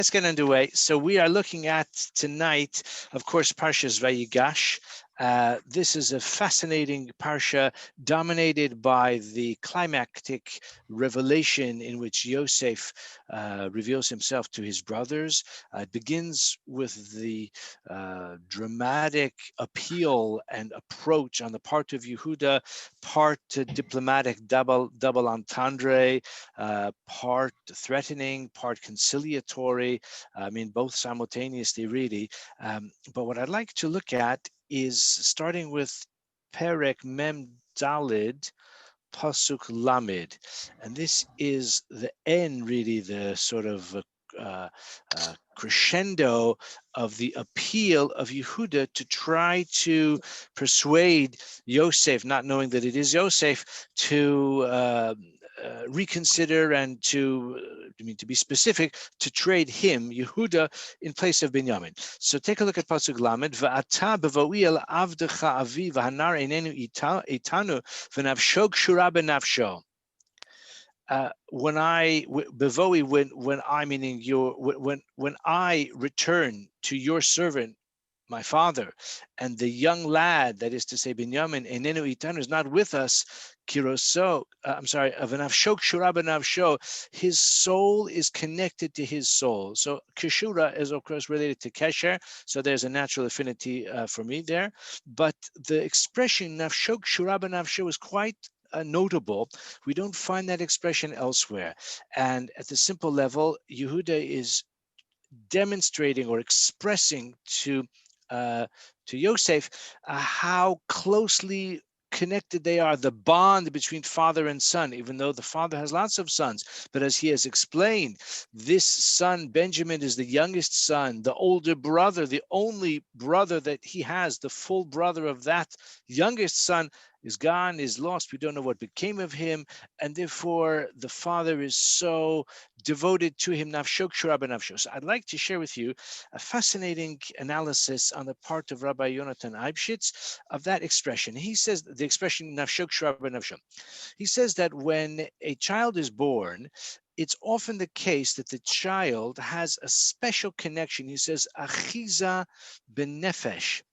Let's get underway. So we are looking at tonight, of course, Parshas VaYigash. This is a fascinating parsha dominated by the climactic revelation in which Yosef reveals himself to his brothers. It begins with the dramatic appeal and approach on the part of Yehuda, part diplomatic double entendre, part threatening, part conciliatory. I mean, both simultaneously, really. But what I'd like to look at is starting with Perek Mem Dalid, Pasuk Lamed. And this is the end, really, the sort of crescendo of the appeal of Yehuda to try to persuade Yosef, not knowing that it is Yosef, to reconsider and to be specific, to trade him, Yehuda, in place of Binyamin. So take a look at Pasuk Lamed. Va'ata b'vo'i el avdecha avi v'hanar einenu itanu v'nafsho kshura b'nafsho. When I bevoi, when I, meaning your, when I return to your servant, my father, and the young lad, that is to say Binyamin, enenu itanu, is not with us, kiroso, avanavsho kshura b'navsho, his soul is connected to his soul. So kishura is of course related to kesher, so there's a natural affinity for me there. But the expression nafsho kshura b'navsho is quite notable. We don't find that expression elsewhere. And at the simple level, Yehuda is demonstrating or expressing to Yosef how closely connected they are, the bond between father and son, even though the father has lots of sons. But as he has explained, this son, Benjamin, is the youngest son, the older brother, the only brother that he has, the full brother of that youngest son, is gone, is lost. We don't know what became of him. And therefore, the father is so devoted to him. So I'd like to share with you a fascinating analysis on the part of Rabbi Yonatan Eibeschutz of that expression. He says the expression nafshok shura b'nafsho. He says that when a child is born, it's often the case that the child has a special connection. He says achiza b'nefesh.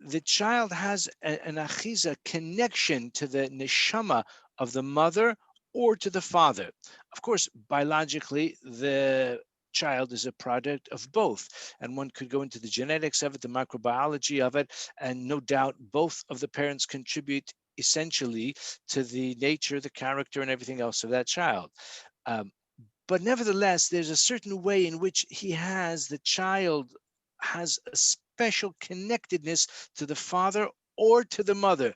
The child has an achiza, connection to the neshama of the mother or to the father. Of course, biologically, the child is a product of both, and one could go into the genetics of it, the microbiology of it, and no doubt both of the parents contribute essentially to the nature, the character, and everything else of that child. But nevertheless, there's a certain way in which the child has a special connectedness to the father or to the mother.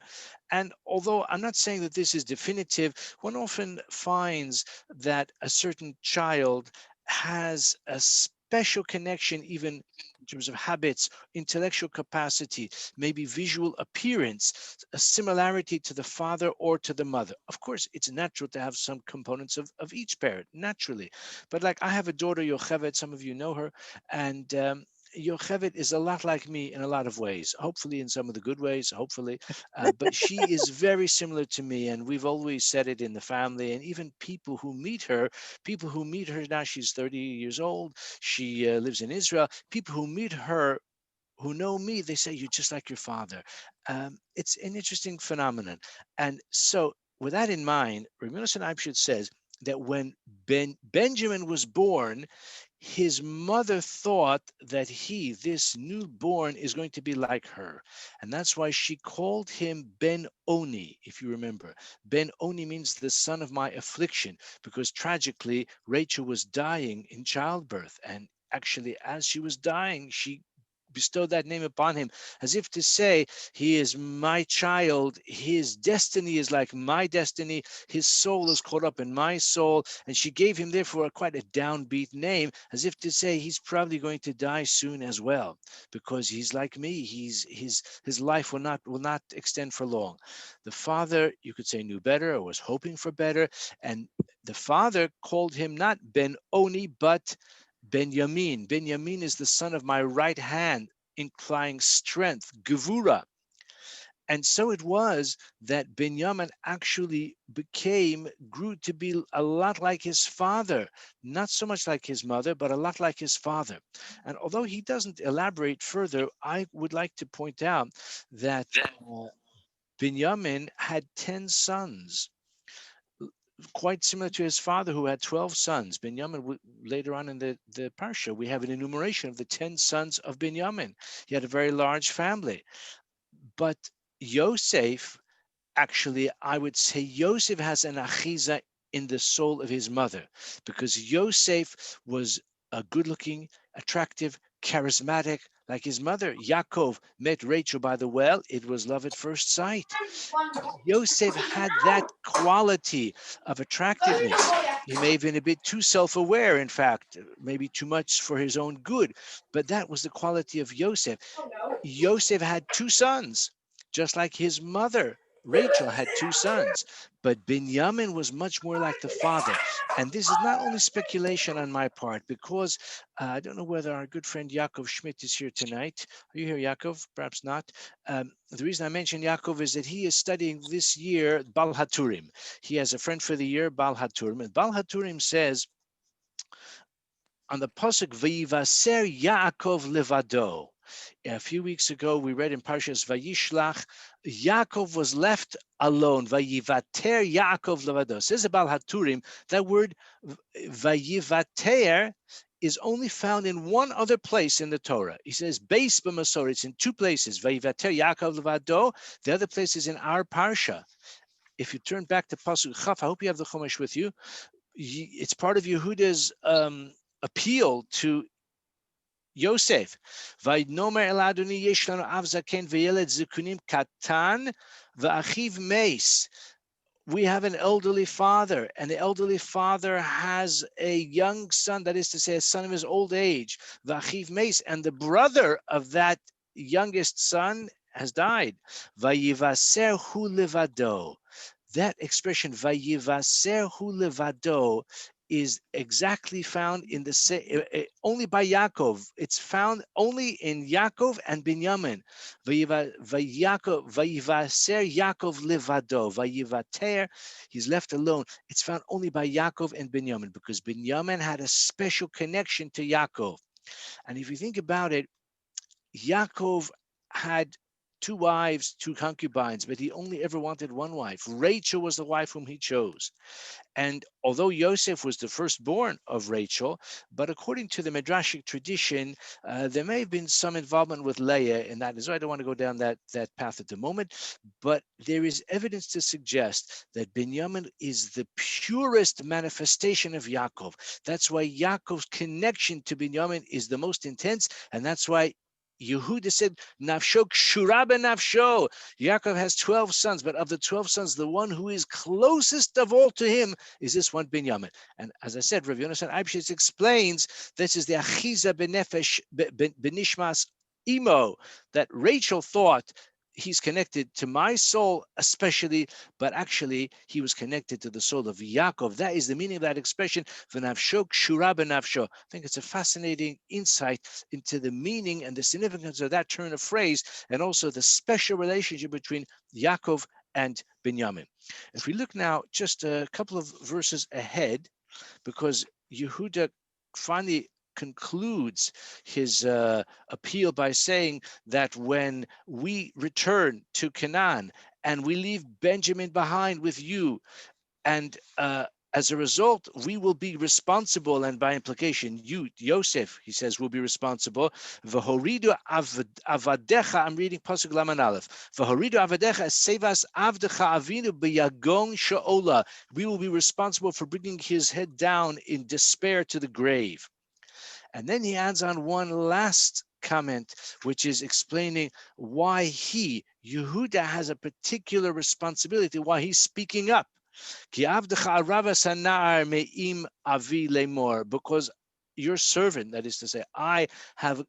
And although I'm not saying that this is definitive, one often finds that a certain child has a special connection, even in terms of habits, intellectual capacity, maybe visual appearance, a similarity to the father or to the mother. Of course, it's natural to have some components of each parent, naturally. But like I have a daughter, Yocheved, some of you know her, and Yocheved is a lot like me in a lot of ways, hopefully in some of the good ways, hopefully. But she is very similar to me, and we've always said it in the family, and even people who meet her now, she's 30 years old, she lives in Israel, people who meet her, who know me, they say, you're just like your father. It's an interesting phenomenon. And so with that in mind, Rabbi Eibeschutz says that when Benjamin was born, his mother thought that this newborn, is going to be like her. And that's why she called him Ben Oni, if you remember. Ben Oni means the son of my affliction, because tragically, Rachel was dying in childbirth. And actually, as she was dying, she bestowed that name upon him, as if to say, he is my child, his destiny is like my destiny, his soul is caught up in my soul, and she gave him therefore quite a downbeat name, as if to say he's probably going to die soon as well, because he's like me, his life will not extend for long. The father, you could say, knew better, or was hoping for better, and the father called him not Ben Oni, but Benjamin. Benjamin is the son of my right hand, implying strength, gevura. And so it was that Binyamin actually grew to be a lot like his father, not so much like his mother, but a lot like his father. And although he doesn't elaborate further, I would like to point out that Binyamin had 10 sons, quite similar to his father, who had 12 sons. Binyamin, later on in the Parsha, we have an enumeration of the 10 sons of Binyamin. He had a very large family. But Yosef, actually, I would say Yosef has an achiza in the soul of his mother, because Yosef was a good-looking, attractive, charismatic, like his mother. Yaakov met Rachel by the well. It was love at first sight. Yosef had that quality of attractiveness. He may have been a bit too self-aware, in fact, maybe too much for his own good, but that was the quality of Yosef. Yosef had 2 sons, just like his mother, Rachel, had 2 sons. But Binyamin was much more like the father. And this is not only speculation on my part, because I don't know whether our good friend Yaakov Schmidt is here tonight. Are you here, Yaakov? Perhaps not. The reason I mention Yaakov is that he is studying this year Bal Haturim. He has a friend for the year, Bal Haturim. And Bal Haturim says, on the pasuk V'yivaser Yaakov levado. A few weeks ago, we read in Parshas Vayishlach, Yaakov was left alone. Vayivater Yaakov levado. Says about Haturim, that word Vayivater is only found in one other place in the Torah. He says Beis b'Masor. It's in 2 places. Vayivater Yaakov levado. The other place is in our Parsha. If you turn back to pasuk Chaf, I hope you have the Chumash with you. It's part of Yehuda's appeal to Yosef. Vaynomer el Adoni yesh lanu av zaken v'yeled zikunim katan v'achiv meis. We have an elderly father, and the elderly father has a young son, that is to say, a son of his old age, v'achiv meis, and the brother of that youngest son has died. Vayivaser hu levado. That expression, vayivaser hu levado, is exactly found in the only by Yaakov. It's found only in Yaakov and Binyamin. Vayivaser Yaakov levado. Vayivater, he's left alone. It's found only by Yaakov and Binyamin, because Binyamin had a special connection to Yaakov. And if you think about it, Yaakov had 2 wives, 2 concubines, but he only ever wanted 1 wife. Rachel was the wife whom he chose. And although Yosef was the firstborn of Rachel, but according to the Midrashic tradition, there may have been some involvement with Leah in that. So I don't want to go down that path at the moment, but there is evidence to suggest that Binyamin is the purest manifestation of Yaakov. That's why Yaakov's connection to Binyamin is the most intense, and that's why Yehuda said, Nafsho kshura benafsho. Yaakov has 12 sons, but of the 12 sons, the one who is closest of all to him is this one, Binyamin. And as I said, Rabbi Yonatan Eibeschutz explains this is the achiza benefesh benishmas imo, that Rachel thought he's connected to my soul especially, but actually he was connected to the soul of Yaakov. That is the meaning of that expression, v'nafsho kshura benafsho. I think it's a fascinating insight into the meaning and the significance of that turn of phrase, and also the special relationship between Yaakov and Binyamin. If we look now just a couple of verses ahead, because Yehuda finally concludes his appeal by saying that when we return to Canaan and we leave Benjamin behind with you, and as a result, we will be responsible, and by implication, you, Yosef, he says, will be responsible. V'horidu avadecha, I'm reading Pasuk Laman Aleph. V'horidu avadecha sevas avdecha avinu b'yagon she'ola. We will be responsible for bringing his head down in despair to the grave. And then he adds on one last comment, which is explaining why Yehuda, has a particular responsibility, why he's speaking up. Because your servant, that is to say, I have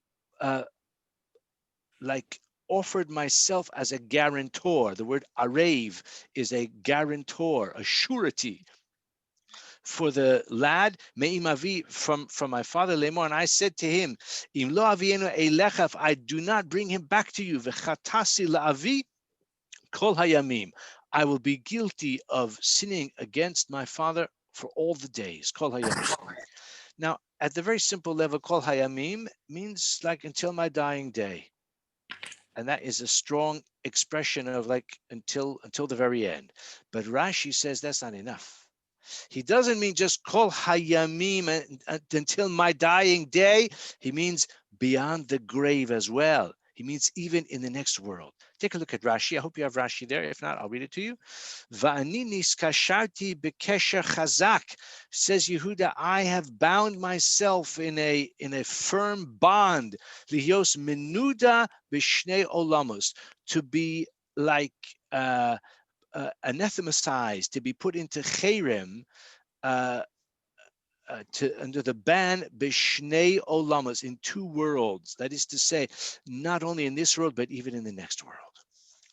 offered myself as a guarantor. The word arev is a guarantor, a surety for the lad, me'im avi, from my father Lemor, and I said to him, Im lo avienu elecha, if I do not bring him back to you, v'chatasi la'avi, Kol hayamim, I will be guilty of sinning against my father for all the days. Kol hayamim. Now, at the very simple level, kol hayamim means like until my dying day. And that is a strong expression of like until the very end. But Rashi says that's not enough. He doesn't mean just kol hayamim until my dying day. He means beyond the grave as well. He means even in the next world. Take a look at Rashi. I hope you have Rashi there. If not, I'll read it to you. Va'ani niskasharti bekesher chazak, says Yehuda, I have bound myself in a firm bond. Lihyos menuda b'shnei olamos, to be like anathematized, to be put into cherem, under the ban b'shnei olamos, in two worlds. That is to say, not only in this world, but even in the next world.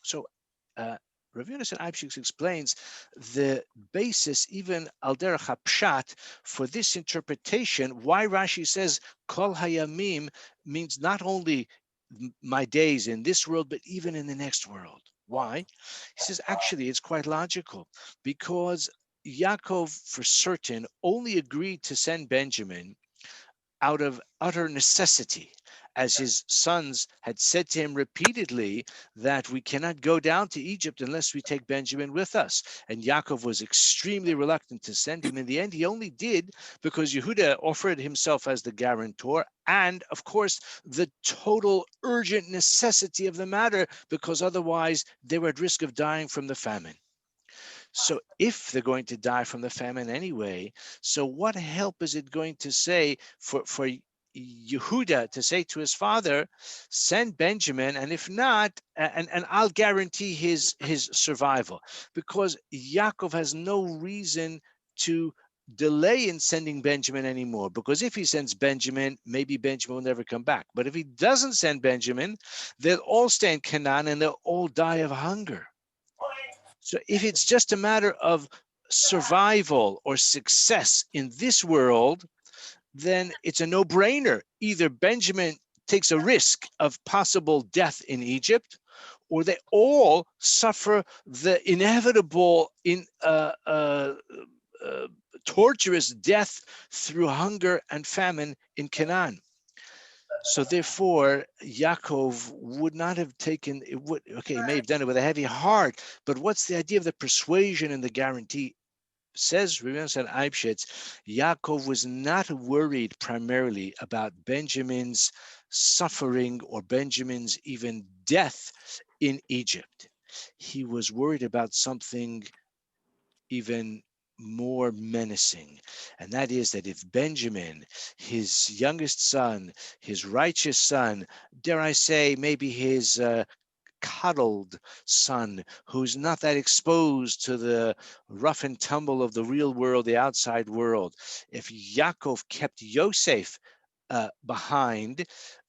So Rav Yonatan Eibeschutz explains the basis, even al derech hapshat, for this interpretation, why Rashi says kol hayamim means not only my days in this world, but even in the next world. Why? He says, actually, it's quite logical, because Yaakov, for certain, only agreed to send Benjamin out of utter necessity, as his sons had said to him repeatedly that we cannot go down to Egypt unless we take Benjamin with us. And Yaakov was extremely reluctant to send him. In the end, he only did because Yehuda offered himself as the guarantor, and of course, the total urgent necessity of the matter, because otherwise they were at risk of dying from the famine. So if they're going to die from the famine anyway, so what help is it going to say for Yehuda to say to his father, send Benjamin, and if not, and I'll guarantee his survival, because Yaakov has no reason to delay in sending Benjamin anymore, because if he sends Benjamin, maybe Benjamin will never come back. But if he doesn't send Benjamin, they'll all stay in Canaan and they'll all die of hunger. So if it's just a matter of survival or success in this world, then it's a no-brainer. Either Benjamin takes a risk of possible death in Egypt, or they all suffer the inevitable torturous death through hunger and famine in Canaan. So therefore, Yaakov would not have taken it. He may have done it with a heavy heart, but what's the idea of the persuasion and the guarantee? Says Rabbi Eibeschutz, Yaakov was not worried primarily about Benjamin's suffering or Benjamin's even death in Egypt. He was worried about something even more menacing, and that is that if Benjamin, his youngest son, his righteous son, dare I say, maybe his coddled son, who's not that exposed to the rough and tumble of the real world, the outside world, if Yaakov kept Yosef behind,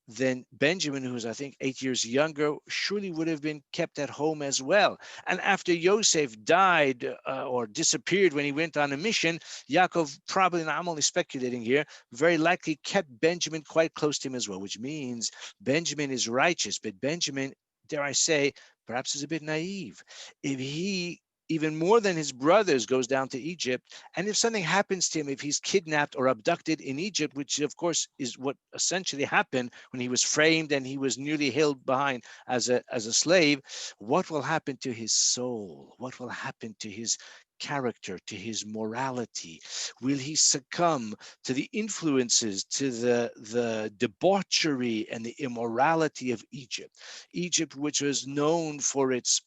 then Benjamin, who's I think 8 years younger, surely would have been kept at home as well. And after Yosef died or disappeared when he went on a mission, Yaakov probably, and I'm only speculating here, very likely kept Benjamin quite close to him as well, which means Benjamin is righteous, but Benjamin, dare I say, perhaps is a bit naive. If he, even more than his brothers, goes down to Egypt, and if something happens to him, if he's kidnapped or abducted in Egypt, which of course is what essentially happened when he was framed and he was nearly held behind as a slave, what will happen to his soul? What will happen to his character, to his morality? Will he succumb to the influences, to the debauchery and the immorality of Egypt? Egypt, which was known for its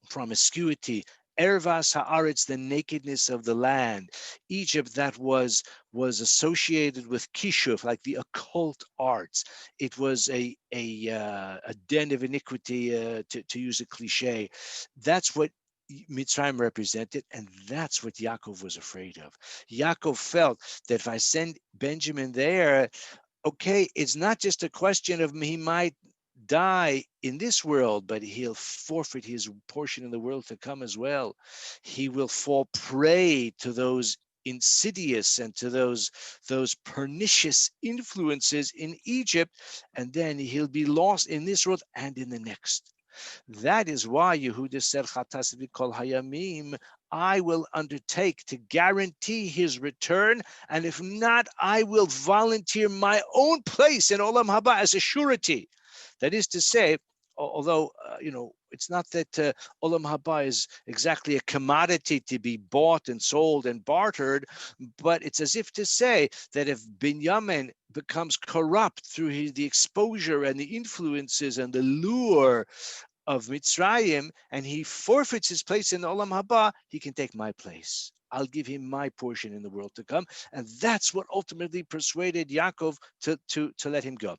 promiscuity, Ervas Haaretz, the nakedness of the land. Egypt that was associated with kishuf, like the occult arts. It was a den of iniquity, to use a cliche. That's what Mitzrayim represented, and that's what Yaakov was afraid of. Yaakov felt that if I send Benjamin there, okay, it's not just a question of he might die in this world, but he'll forfeit his portion in the world to come as well. He will fall prey to those insidious and to those pernicious influences in Egypt, and then he'll be lost in this world and in the next. That is why Yehuda said, Chatas v'kol hayamim, I will undertake to guarantee his return, and if not, I will volunteer my own place in Olam Haba as a surety. That is to say, although, it's not that Olam Haba is exactly a commodity to be bought and sold and bartered, but it's as if to say that if Binyamin becomes corrupt through the exposure and the influences and the lure of Mitzrayim, and he forfeits his place in Olam Haba, he can take my place. I'll give him my portion in the world to come. And that's what ultimately persuaded Yaakov to let him go.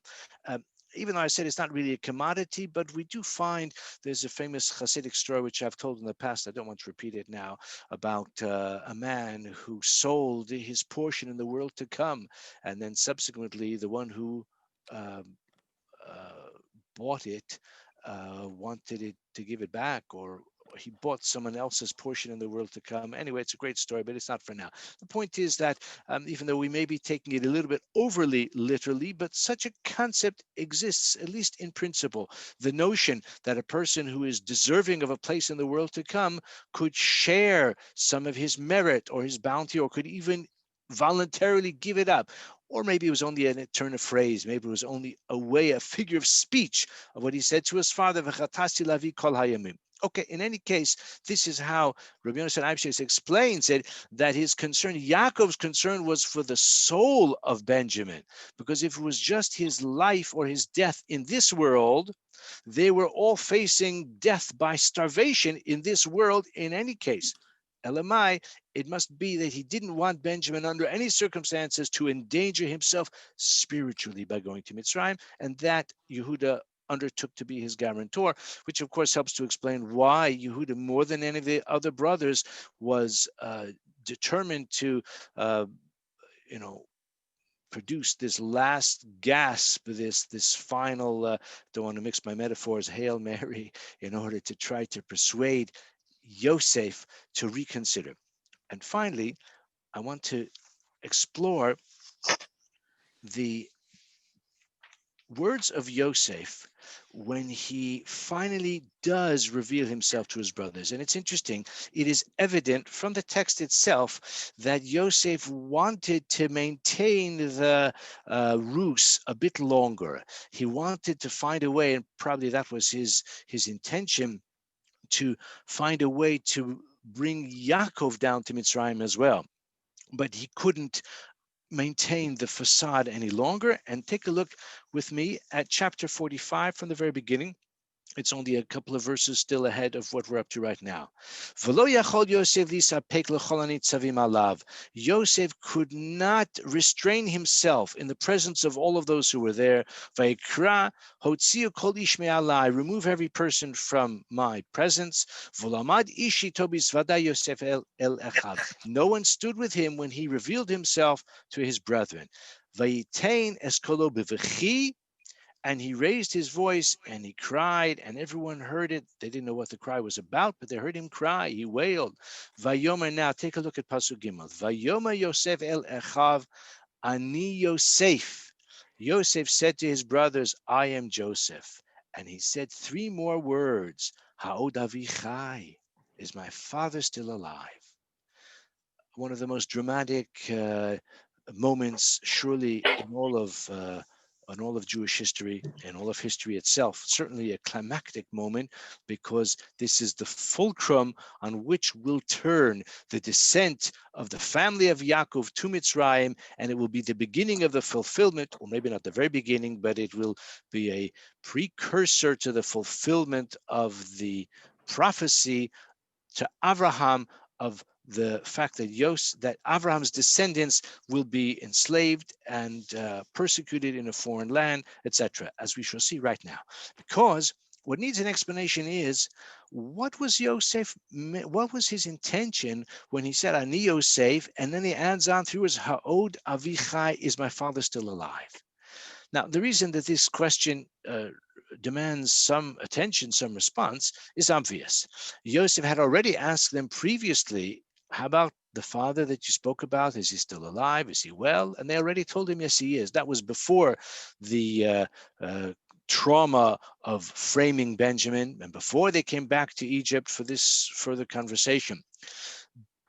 Even though I said it's not really a commodity, but we do find there's a famous Hasidic story, which I've told in the past. I don't want to repeat it now, about a man who sold his portion in the world to come. And then subsequently, the one who bought it wanted it to give it back, or he bought someone else's portion in the world to come. Anyway, it's a great story, but it's not for now. The point is that even though we may be taking it a little bit overly literally, but such a concept exists, at least in principle. The notion that a person who is deserving of a place in the world to come could share some of his merit or his bounty, or could even voluntarily give it up. Or maybe it was only a turn of phrase. Maybe it was only a figure of speech of what he said to his father. Okay, in any case, this is how Rabbi Yonatan Eibeschutz explains it, that his concern, Yaakov's concern, was for the soul of Benjamin. Because if it was just his life or his death in this world, they were all facing death by starvation in this world in any case. Elamai, it must be that he didn't want Benjamin under any circumstances to endanger himself spiritually by going to Mitzrayim, and that Yehuda undertook to be his guarantor, which of course helps to explain why Yehuda, more than any of the other brothers, was determined to, produce this last gasp, this final, don't want to mix my metaphors, Hail Mary, in order to try to persuade Yosef to reconsider. And finally, I want to explore the words of Yosef when he finally does reveal himself to his brothers. And it's interesting, it is evident from the text itself that Yosef wanted to maintain the ruse a bit longer. He wanted to find a way, and probably that was his intention, to find a way to bring Yaakov down to Mitzrayim as well. But he couldn't maintain the facade any longer. And take a look with me at chapter 45 from the very beginning. It's only a couple of verses still ahead of what we're up to right now. Yosef could not restrain himself in the presence of all of those who were there. Remove every person from my presence. No one stood with him when he revealed himself to his brethren. And he raised his voice and he cried, and everyone heard it. They didn't know what the cry was about, but they heard him cry. He wailed. Vayomer, now take a look at Pasuk Gimel. Vayomer Yosef el Echav, Ani Yosef. Yosef said to his brothers, I am Joseph. And he said three more words. Ha'od avichai. Is my father still alive? One of the most dramatic moments, surely, in all of Jewish history and all of history itself. Certainly a climactic moment, because this is the fulcrum on which will turn the descent of the family of Yaakov to Mitzrayim, and it will be the beginning of the fulfillment, or maybe not the very beginning, but it will be a precursor to the fulfillment of the prophecy to Abraham of the fact that Abraham's descendants will be enslaved and persecuted in a foreign land, etc., as we shall see right now. Because what needs an explanation is, what was his intention when he said, Ani Yosef, and then he adds on through his Ha'od Avichai, is my father still alive? Now, the reason that this question demands some attention, some response, is obvious. Yosef had already asked them previously, how about the father that you spoke about? Is he still alive? Is he well? And they already told him, yes, he is. That was before the trauma of framing Benjamin and before they came back to Egypt for this further conversation.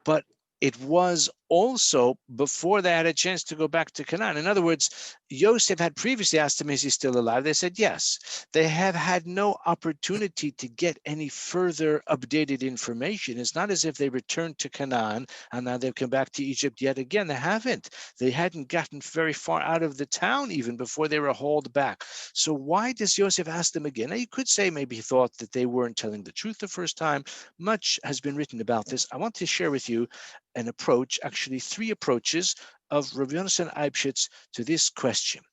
But it was also before they had a chance to go back to Canaan. In other words, Yosef had previously asked them, is he still alive? They said yes. They have had no opportunity to get any further updated information. It's not as if they returned to Canaan and now they've come back to Egypt yet again. They haven't. They hadn't gotten very far out of the town even before they were hauled back. So why does Yosef ask them again? Now, you could say maybe he thought that they weren't telling the truth the first time. Much has been written about this. I want to share with you an approach, actually three approaches of Rabbi Yonatan Eibeschutz to this question.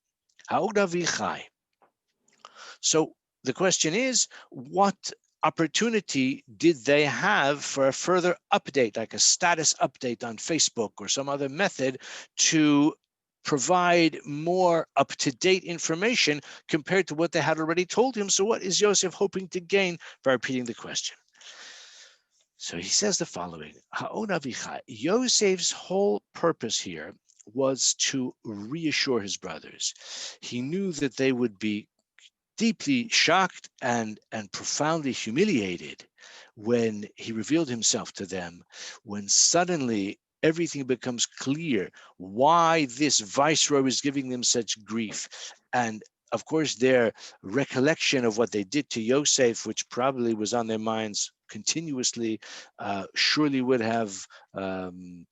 So the question is, what opportunity did they have for a further update, like a status update on Facebook or some other method to provide more up-to-date information compared to what they had already told him? So what is Yosef hoping to gain by repeating the question? So he says the following, Yosef's whole purpose here was to reassure his brothers. He knew that they would be deeply shocked and profoundly humiliated when he revealed himself to them, when suddenly everything becomes clear why this viceroy is giving them such grief. And of course, their recollection of what they did to Yosef, which probably was on their minds continuously, surely would have come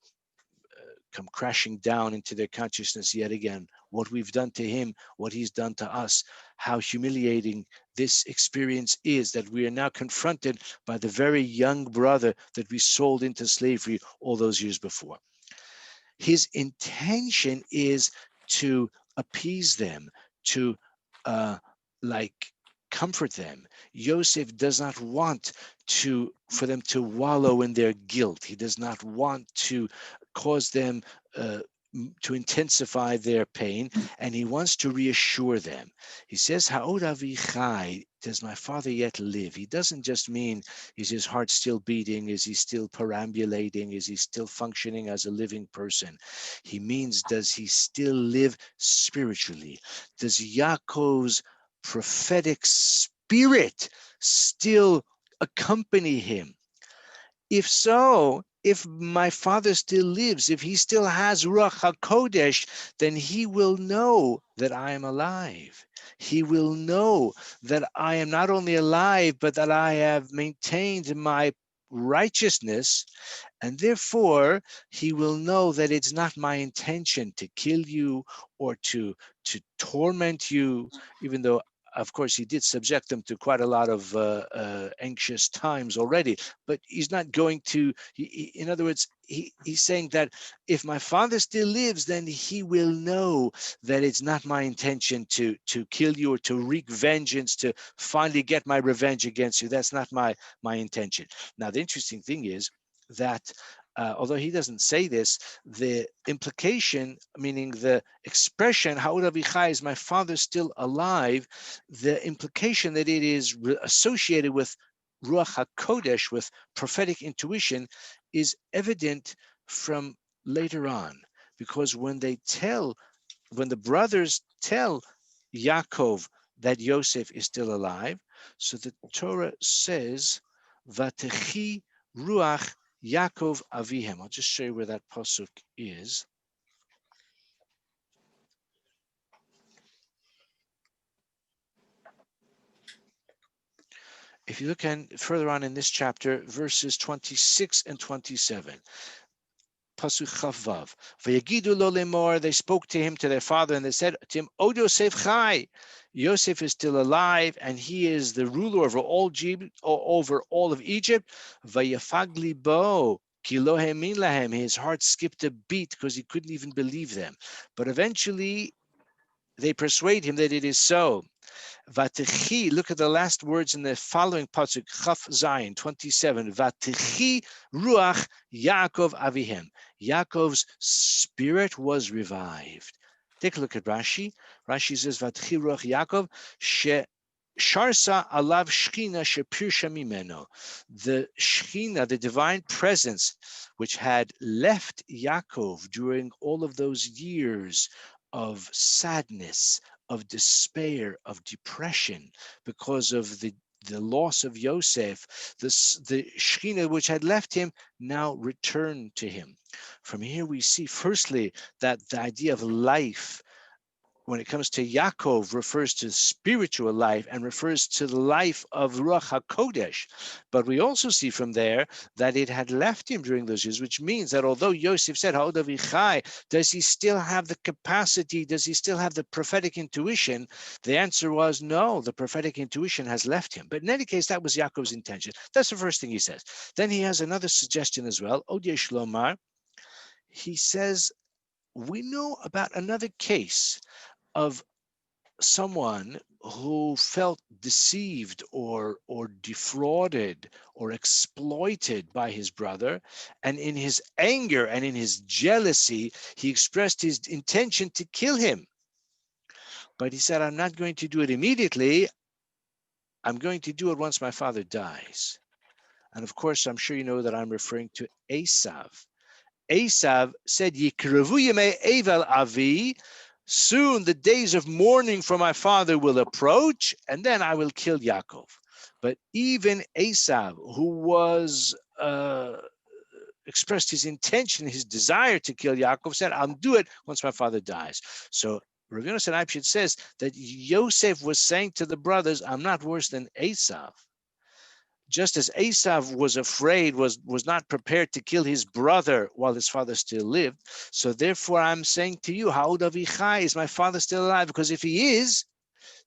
crashing down into their consciousness yet again. What we've done to him, what he's done to us, how humiliating this experience is, that we are now confronted by the very young brother that we sold into slavery all those years before. His intention is to appease them, to comfort them. Yosef does not want for them to wallow in their guilt. He does not want to cause them to intensify their pain, and he wants to reassure them. He says, Ha'od avi chai, does my father yet live? He doesn't just mean, is his heart still beating? Is he still perambulating? Is he still functioning as a living person? He means, does he still live spiritually? Does Yaakov's prophetic spirit still accompany him? If so, if my father still lives, if he still has Ruach HaKodesh, then he will know that I am alive. He will know that I am not only alive, but that I have maintained my righteousness, and therefore he will know that it's not my intention to kill you or to torment you, even though of course, he did subject them to quite a lot of anxious times already, but he's not going to, in other words, he's saying that if my father still lives, then he will know that it's not my intention to kill you or to wreak vengeance, to finally get my revenge against you. That's not my intention. Now, the interesting thing is that although he doesn't say this, the implication, meaning the expression, Ha'od avichai, is my father still alive, the implication that it is associated with Ruach HaKodesh, with prophetic intuition, is evident from later on. Because when the brothers tell Yaakov that Yosef is still alive, so the Torah says, Vatechi Ruach Yaakov Avihem. I'll just show you where that pasuk is. If you look further on in this chapter, verses 26 and 27. Pasuk Chavav. Vayagidu lo lemor. They spoke to him, to their father, and they said to him, O Yosef Chai. Yosef is still alive, and he is the ruler over all of Egypt. Vayafagli bo. His heart skipped a beat because he couldn't even believe them. But eventually, they persuade him that it is so. Vatechi, look at the last words in the following pasuk, Chaf Zayin 27. Vatechi ruach Yaakov avihem. Yaakov's spirit was revived. Take a look at Rashi. Rashi says, Vatechi ruach Yaakov she Sharsa alav shchina shepirsha mimeno. The shchina, the divine presence, which had left Yaakov during all of those years of sadness, of despair, of depression, because of the loss of Yosef. The Shekhinah which had left him now returned to him. From here we see firstly that the idea of life, when it comes to Yaakov, refers to spiritual life and refers to the life of Ruach HaKodesh. But we also see from there that it had left him during those years, which means that although Yosef said, Ha'od Avichai, does he still have the capacity, does he still have the prophetic intuition? The answer was no, the prophetic intuition has left him. But in any case, that was Yaakov's intention. That's the first thing he says. Then he has another suggestion as well, Od Yesh Lomar. He says, we know about another case of someone who felt deceived or defrauded or exploited by his brother, and in his anger and in his jealousy, he expressed his intention to kill him. But he said, I'm not going to do it immediately. I'm going to do it once my father dies. And of course, I'm sure you know that I'm referring to Esav. Esav said, Yikrevu yemei Evel avi, soon the days of mourning for my father will approach, and then I will kill Yaakov. But even Esav, who was expressed his intention, his desire to kill Yaakov, said, I'll do it once my father dies. So Rabbi Yonatan Eibeschutz says that Yosef was saying to the brothers, I'm not worse than Esav. Just as Esav was afraid, was not prepared to kill his brother while his father still lived, so therefore I'm saying to you, Ha'od Avichai, is my father still alive? Because if he is,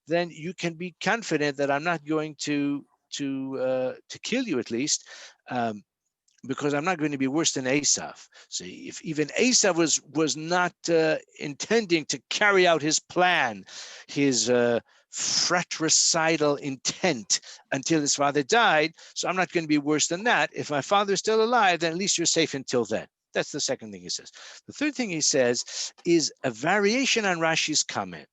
then you can be confident that I'm not going to kill you, at least, because I'm not going to be worse than Esav. So if even Esav was not intending to carry out his plan, his fratricidal intent until his father died, so I'm not going to be worse than that. If my father's still alive, then at least you're safe until then. That's the second thing he says. The third thing he says is a variation on Rashi's comment.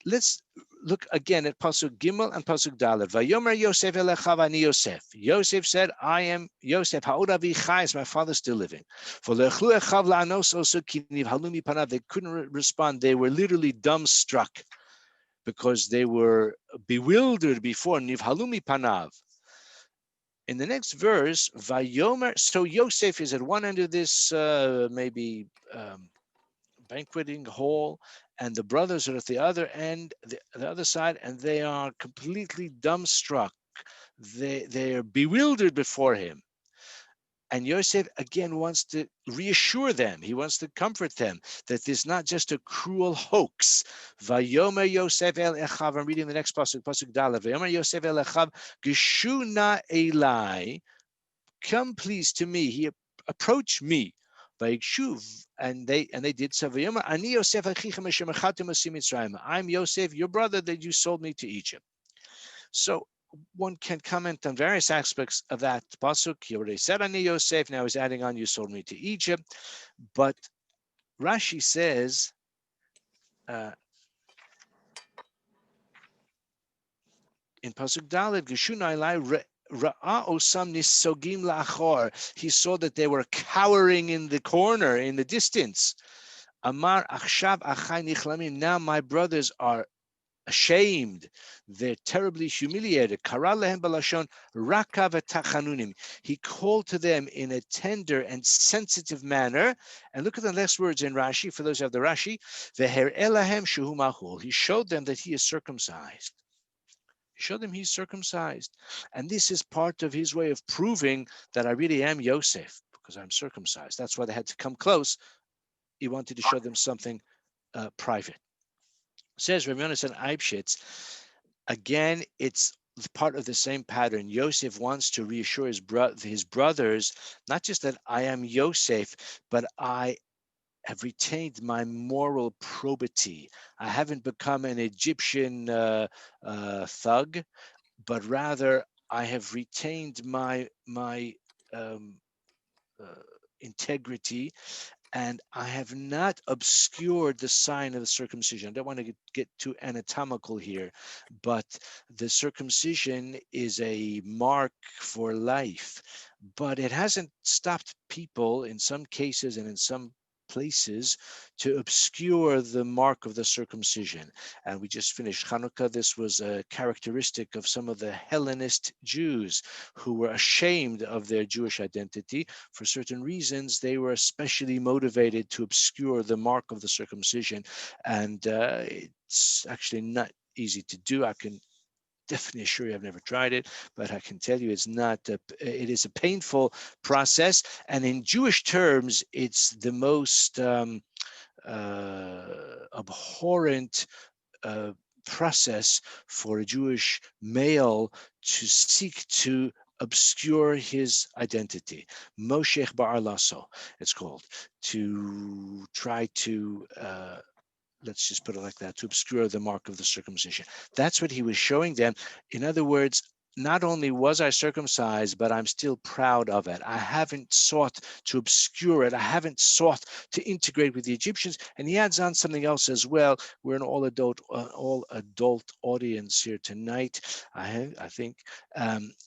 Let's look again at Pasuk Gimel and Pasuk Dalet. Vayomer Yosef elechav ani Yosef. Yosef said, I am Yosef. Ha'od avichai, is my father still living? For lechlu echav la'anos also ki nivhalu mipanav. They couldn't respond. They were literally dumbstruck because they were bewildered before. Nivhalu mipanav. In the next verse, Vayomer. So Yosef is at one end of this banqueting hall, and the brothers are at the other end, the other side, and they are completely dumbstruck. They are bewildered before him. And Yosef again wants to reassure them. He wants to comfort them that this is not just a cruel hoax. Vayomer Yosef el Echav. I'm reading the next pasuk, pasuk Dalet. Vayomer Yosef el Echav, Geshu na Elai. Come please to me. He approached me. VaYigash, and they did so. Ani Yosef achichem asher mechatem osim Mitzrayim. I'm Yosef, your brother that you sold me to Egypt. So one can comment on various aspects of that pasuk. He already said Ani Yosef. Now he's adding on, you sold me to Egypt. But Rashi says in pasuk Dalet, Geshuna Elai. He saw that they were cowering in the corner, in the distance. Amar achshav achai nichlamin. Now my brothers are ashamed. They're terribly humiliated. Kara lehem balashon raka v'tachanunim. He called to them in a tender and sensitive manner. And look at the next words in Rashi. For those who have the Rashi, v'her elahem shehu machul. He showed them that he is circumcised. Show them he's circumcised. And this is part of his way of proving that I really am Yosef, because I'm circumcised. That's why they had to come close. He wanted to show them something private. Says Rabbi Yonatan Eibeschutz, again, it's part of the same pattern. Yosef wants to reassure his brothers, not just that I am Yosef, but I have retained my moral probity. I haven't become an Egyptian thug, but rather I have retained my integrity, and I have not obscured the sign of the circumcision. I don't want to get too anatomical here, but the circumcision is a mark for life, but it hasn't stopped people in some cases and in some places to obscure the mark of the circumcision. And we just finished Hanukkah. This was a characteristic of some of the Hellenist Jews who were ashamed of their Jewish identity. For certain reasons, they were especially motivated to obscure the mark of the circumcision. And it's actually not easy to do. I can definitely assure you I've never tried it, but I can tell you it is a painful process. And in Jewish terms, it's the most abhorrent process for a Jewish male to seek to obscure his identity. Moshech ba'ar laso, it's called, to try to let's just put it like that, to obscure the mark of the circumcision. That's what he was showing them. In other words, not only was I circumcised, but I'm still proud of it. I haven't sought to obscure it. I haven't sought to integrate with the Egyptians. And he adds on something else as well. We're an all adult audience here tonight, I think.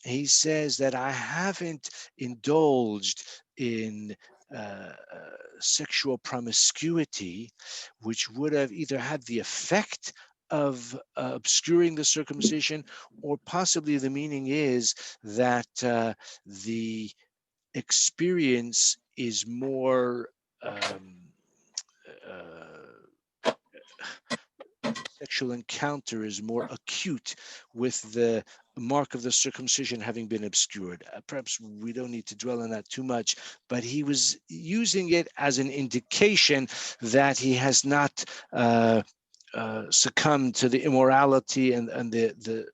He says that I haven't indulged in sexual promiscuity, which would have either had the effect of obscuring the circumcision, or possibly the meaning is that the experience is more sexual encounter is more acute with the mark of the circumcision having been obscured. Perhaps we don't need to dwell on that too much, but he was using it as an indication that he has not succumbed to the immorality and the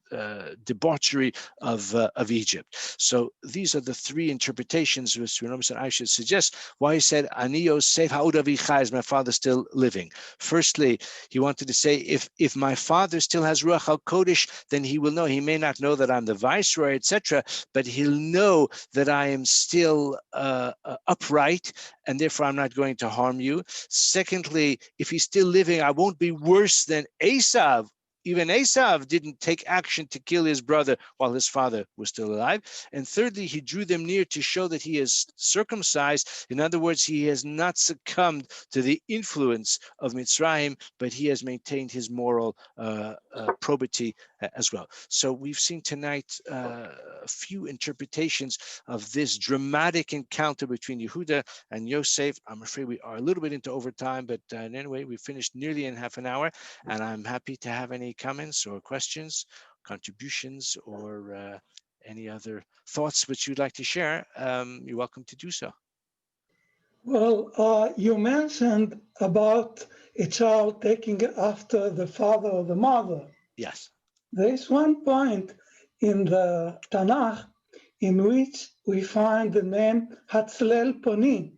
debauchery of Egypt. So these are the three interpretations which I should suggest why he said, Ani Yosef ha'od avicha, is my father still living? Firstly, he wanted to say, if my father still has Ruach HaKodesh, then he will know. He may not know that I'm the viceroy, etc., but he'll know that I am still upright, and therefore I'm not going to harm you. Secondly, if he's still living, I won't be worse than Esav. Even Esav didn't take action to kill his brother while his father was still alive. And thirdly, he drew them near to show that he is circumcised. In other words, he has not succumbed to the influence of Mitzrayim, but he has maintained his moral probity as well. So we've seen tonight a few interpretations of this dramatic encounter between Yehuda and Yosef. I'm afraid we are a little bit into overtime, but anyway, we finished nearly in half an hour, and I'm happy to have any comments or questions, contributions, or any other thoughts which you'd like to share. You're welcome to do so. Well, you mentioned about a child taking after the father or the mother. Yes. There is one point in the Tanakh in which we find the name Hatzlel Poni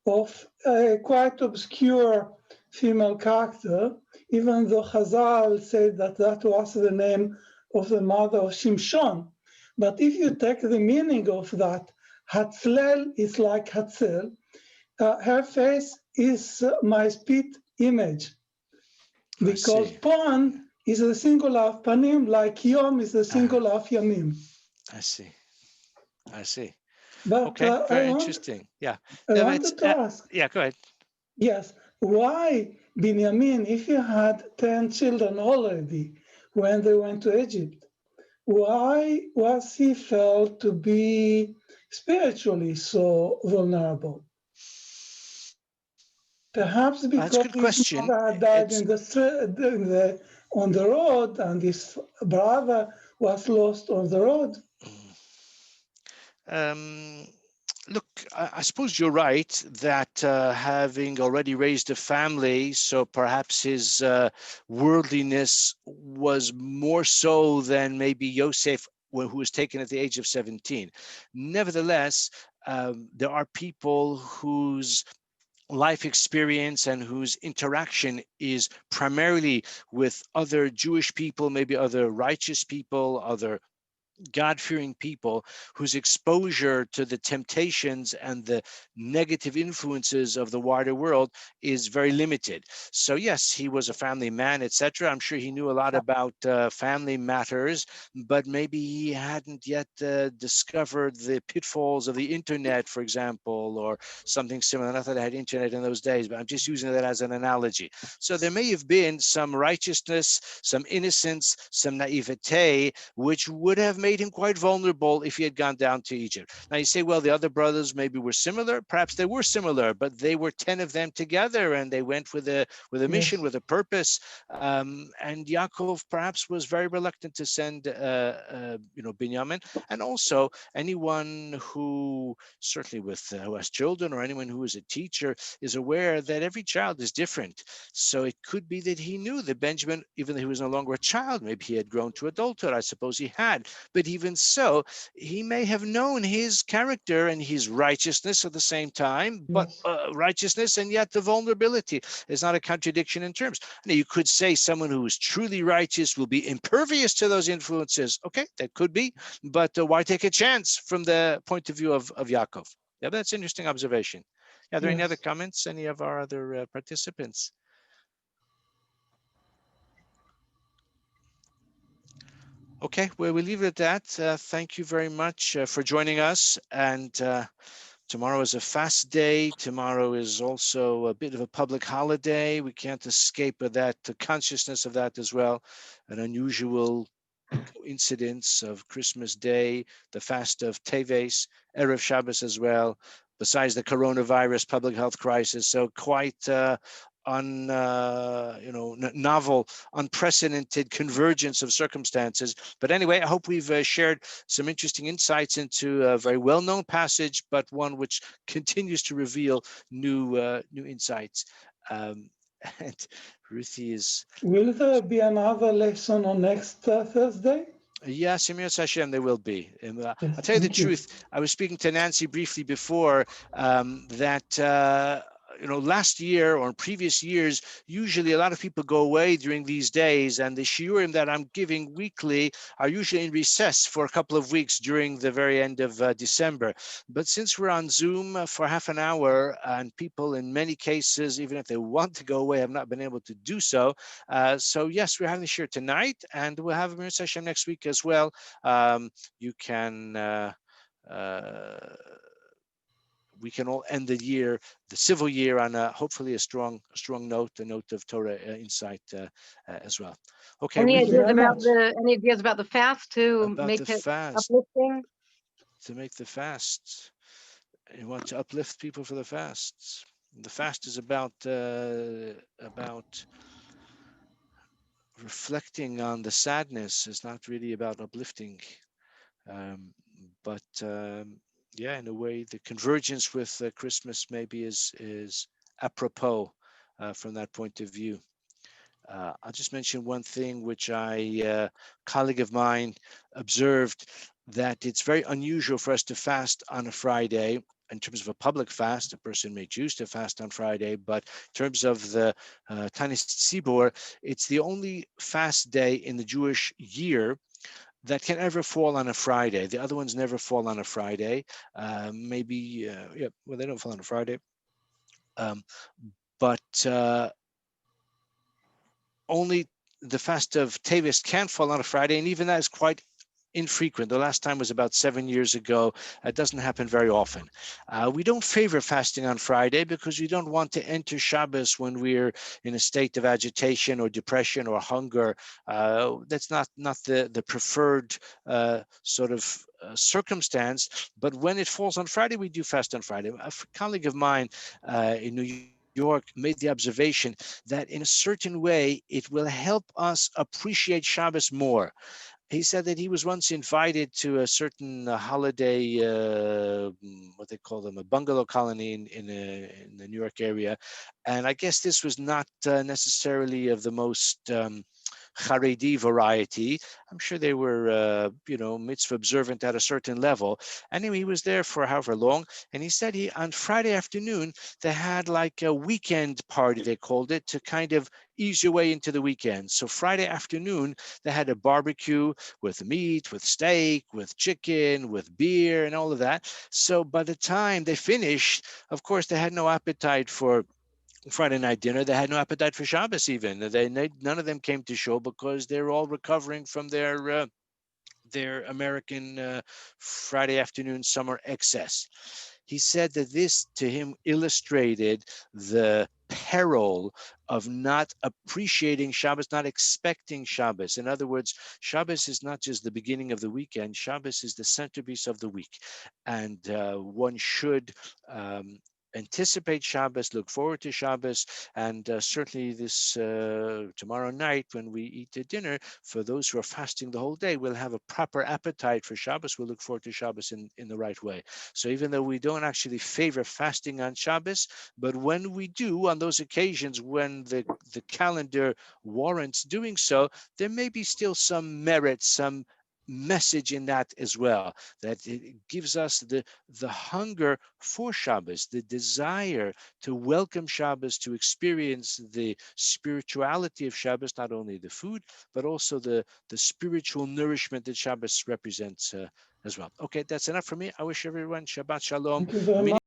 of a quite obscure female character, even though Chazal said that that was the name of the mother of Shimshon. But if you take the meaning of that, Hatzlel is like Hatzel. Her face is my spit image, because Pon is the singular of Panim, like Yom is the singular of Yamim. I see. But okay, very interesting. Yeah. I wanted to ask. Yeah, go ahead. Yes, why Binyamin, if he had 10 children already when they went to Egypt, why was he felt to be spiritually so vulnerable? Perhaps because his mother had died on the road, and his brother was lost on the road. Look, I suppose you're right that having already raised a family, so perhaps his worldliness was more so than maybe Yosef, who was taken at the age of 17. Nevertheless, there are people whose life experience and whose interaction is primarily with other Jewish people, maybe other righteous people, other God-fearing people whose exposure to the temptations and the negative influences of the wider world is very limited. So yes, he was a family man, etc. I'm sure he knew a lot about family matters, but maybe he hadn't yet discovered the pitfalls of the internet, for example, or something similar. Not that I had internet in those days, but I'm just using that as an analogy. So there may have been some righteousness, some innocence, some naivete, which would have made him quite vulnerable if he had gone down to Egypt. Now you say, well, the other brothers maybe were similar. Perhaps they were similar, but they were 10 of them together, and they went with a mission, with a purpose. And Yaakov perhaps was very reluctant to send, Binyamin. And also, anyone who, certainly with who has children, or anyone who is a teacher, is aware that every child is different. So it could be that he knew that Benjamin, even though he was no longer a child, maybe he had grown to adulthood. I suppose he had. But even so, he may have known his character and his righteousness at the same time, but Yes. righteousness and yet the vulnerability is not a contradiction in terms. Now, you could say someone who is truly righteous will be impervious to those influences. Okay, that could be, but why take a chance from the point of view of Yaakov? Yeah, that's an interesting observation. Are there any other Yes. comments? Any of our other participants? Okay, well, we'll leave it at that. Thank you very much for joining us. And tomorrow is a fast day. Tomorrow is also a bit of a public holiday. We can't escape that, the consciousness of that as well. An unusual coincidence of Christmas Day, the fast of Teves, Erev Shabbos as well, besides the coronavirus public health crisis. So quite novel, unprecedented convergence of circumstances. But anyway, I hope we've shared some interesting insights into a very well-known passage, but one which continues to reveal new insights. And Ruthie is. Will there be another lesson on next Thursday? Yes, Emir Hashem, there will be. Yes, I'll tell you the thank you. truth. I was speaking to Nancy briefly before that, last year or in previous years, usually a lot of people go away during these days, and the shiurim that I'm giving weekly are usually in recess for a couple of weeks during the very end of December. But since we're on Zoom for half an hour, and people in many cases, even if they want to go away, have not been able to do so. So yes, we're having the shiur tonight, and we'll have a mirror session next week as well. You can. We can all end the year, the civil year, on hopefully a strong note, a note of Torah insight as well. Okay, Any Thank you ideas very about much. the fast to about make the it fast, uplifting? to make the fast. You want to uplift people for the fasts. The fast is about reflecting on the sadness. Is not really about uplifting. But yeah, in a way, the convergence with Christmas maybe is apropos from that point of view. I'll just mention one thing which a colleague of mine observed, that it's very unusual for us to fast on a Friday. In terms of a public fast, a person may choose to fast on Friday, but in terms of the Tanis Tzibor, it's the only fast day in the Jewish year that can ever fall on a Friday. The other ones never fall on a Friday. They don't fall on a Friday. But only the fast of Teves can fall on a Friday, and even that is quite infrequent. The last time was about 7 years ago. It doesn't happen very often. We don't favor fasting on Friday because we don't want to enter Shabbos when we're in a state of agitation or depression or hunger. That's not the preferred circumstance. But when it falls on Friday, we do fast on Friday. A colleague of mine in New York made the observation that in a certain way, it will help us appreciate Shabbos more. He said that he was once invited to a certain holiday, what they call them, a bungalow colony in the New York area. And I guess this was not necessarily of the most Haredi variety. I'm sure they were, mitzvah observant at a certain level. Anyway, he was there for however long, and he said on Friday afternoon they had like a weekend party, they called it, to kind of ease your way into the weekend. So Friday afternoon they had a barbecue with meat, with steak, with chicken, with beer, and all of that. So by the time they finished, of course, they had no appetite for Friday night dinner. They had no appetite for Shabbos even. None of them came to shul because they're all recovering from their American Friday afternoon summer excess. He said that this to him illustrated the peril of not appreciating Shabbos, not expecting Shabbos. In other words, Shabbos is not just the beginning of the weekend. Shabbos is the centerpiece of the week. And one should anticipate Shabbos, look forward to Shabbos, and certainly this tomorrow night when we eat the dinner, for those who are fasting the whole day, we'll have a proper appetite for Shabbos. We'll look forward to Shabbos in the right way. So even though we don't actually favor fasting on Shabbos, but when we do, on those occasions when the calendar warrants doing so, there may be still some merit, some message in that as well, that it gives us the hunger for Shabbos, the desire to welcome Shabbos, to experience the spirituality of Shabbos, not only the food, but also the spiritual nourishment that Shabbos represents as well. Okay, that's enough for me. I wish everyone Shabbat Shalom. Thank you very much.